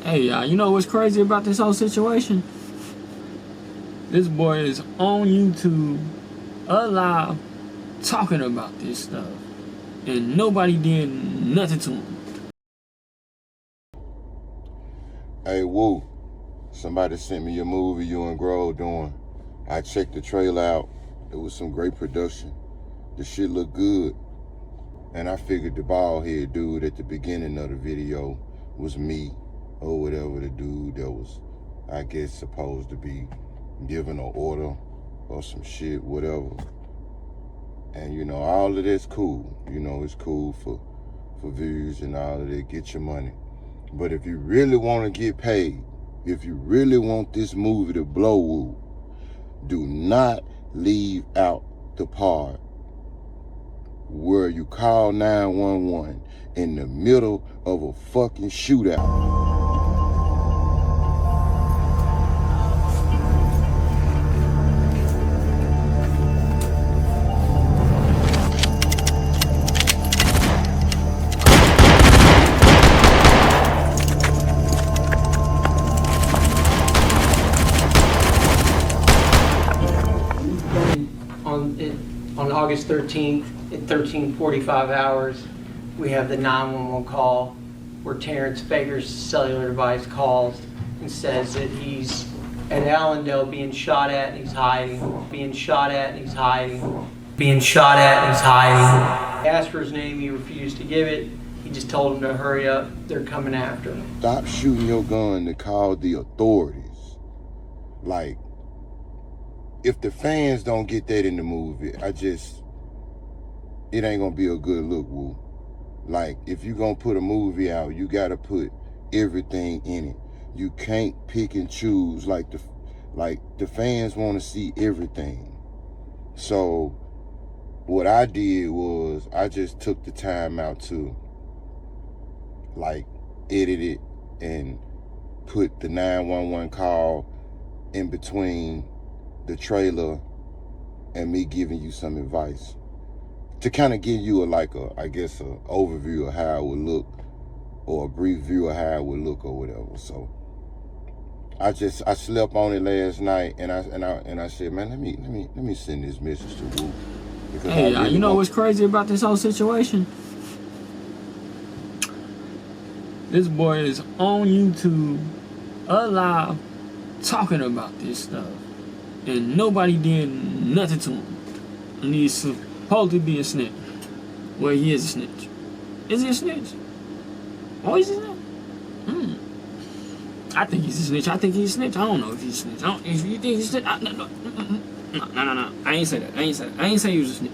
Hey, you know what's crazy about this whole situation? This boy is on YouTube, alive, talking about this stuff, and nobody did nothing to him. Hey, Woo, somebody sent me your movie you and Grove doing. I checked the trailer out. It was some great production. The shit looked good. And I figured the bald head dude at the beginning of the video was me, or whatever the dude that was, I guess, supposed to be giving an order or some shit, whatever. And you know, all of that's cool. You know, it's cool for views and all of that, get your money. But if you really want to get paid, if you really want this movie to blow, Woo, do not leave out the part where you call 911 in the middle of a fucking shootout. On August 13th at 13:45 hours, we have the 911 call where Terrence Baker's cellular device calls and says that he's at Allendale being shot at and he's hiding, being shot at and he's hiding, being shot at and he's hiding. He asked for his name, he refused to give it. He just told him to hurry up, they're coming after him. Stop shooting your gun to call the authorities. Like, if the fans don't get that in the movie, it ain't gonna be a good look, Woo. Like, if you gonna put a movie out, you gotta put everything in it. You can't pick and choose like the fans wanna see everything. So what I did was I just took the time out to like edit it and put the 911 call in between the trailer and me giving you some advice to kind of give you a overview of how it would look, or a brief view of how it would look, or whatever. So I slept on it last night, and I said, man, let me send this message to Woo. Hey, really you know what's crazy about this whole situation? This boy is on YouTube, alive, talking about this stuff, and nobody did nothing to him. And he's supposed to be a snitch. Well, he is a snitch. Is he a snitch? Oh, he's a snitch? I think he's a snitch. I think he's a snitch. I don't know if he's a snitch. If you think he's a snitch, no. I ain't say that. I ain't say he was a snitch.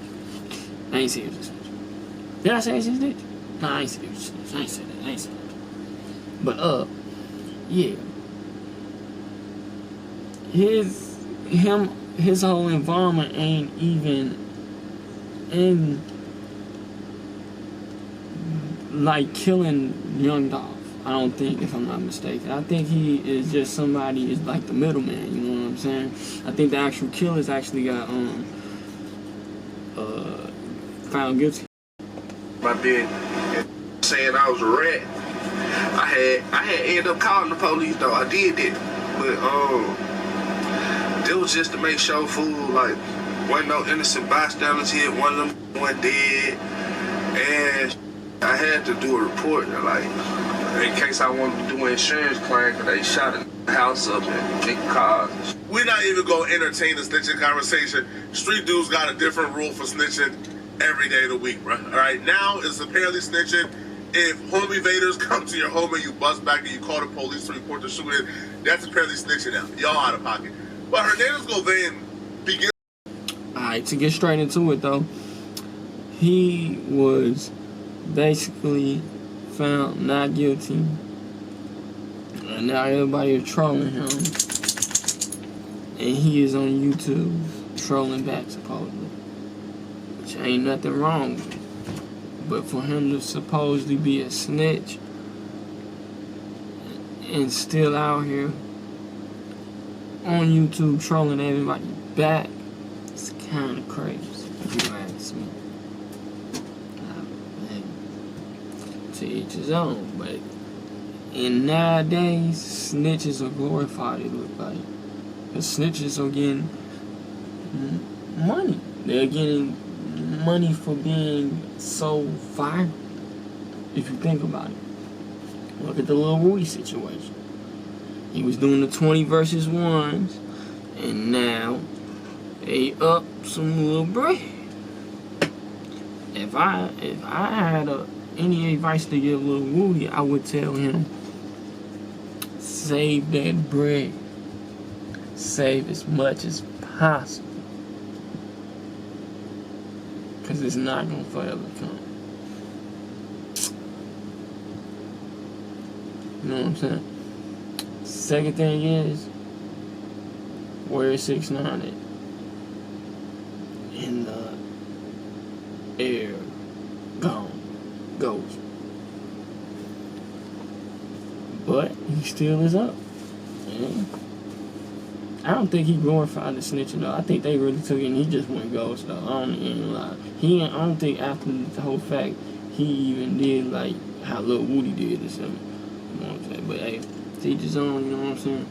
I ain't say he was a snitch. Did I say he's a snitch? No, I ain't say he was a snitch. I ain't say that. But, yeah. His whole environment ain't even in, like, killing young Dolph. I don't think, if I'm not mistaken. I think he is just somebody, is like the middleman, you know what I'm saying? I think the actual killers actually got, found guilty. I did, saying I was a rat. I had ended up calling the police though. I did it, but it was just to make sure fool like wasn't no innocent bystanders here. One of them went dead, and I had to do a report like in case I wanted to do an insurance claim because they shot the house up and big cars. We're not even gonna entertain the snitching conversation. Street dudes got a different rule for snitching every day of the week, bro. All right, now it's apparently snitching. If home invaders come to your home and you bust back and you call the police to report the shooting, that's apparently snitching now. Y'all out of pocket. But Hernandez Govan begins. Alright, to get straight into it though, he was basically found not guilty. And now everybody is trolling him. And he is on YouTube trolling back supposedly. Which ain't nothing wrong with it. But for him to supposedly be a snitch and still out here on YouTube trolling everybody back, it's kind of crazy, if you ask me. To each his own, but And nowadays, snitches are glorified, it look like. Because snitches are getting money. They're getting money for being so viral, if you think about it. Look at the Lil Rudy situation. He was doing the 20 versus 1s, and now they up some little bread. If I had any advice to give Lil Rudy, I would tell him, save that bread. Save as much as possible. Because it's not going to forever come. You know what I'm saying? Second thing is, where is 6ix9ine at? In the air. Gone. Goes. But he still is up. Yeah. I don't think he glorified the snitching though. I think they really took it and he just went ghost though. I don't even lie. I don't think after the whole fact he even did like how Lil Woody did or something. You know what I'm saying? But hey, teach his own, you know what I'm saying?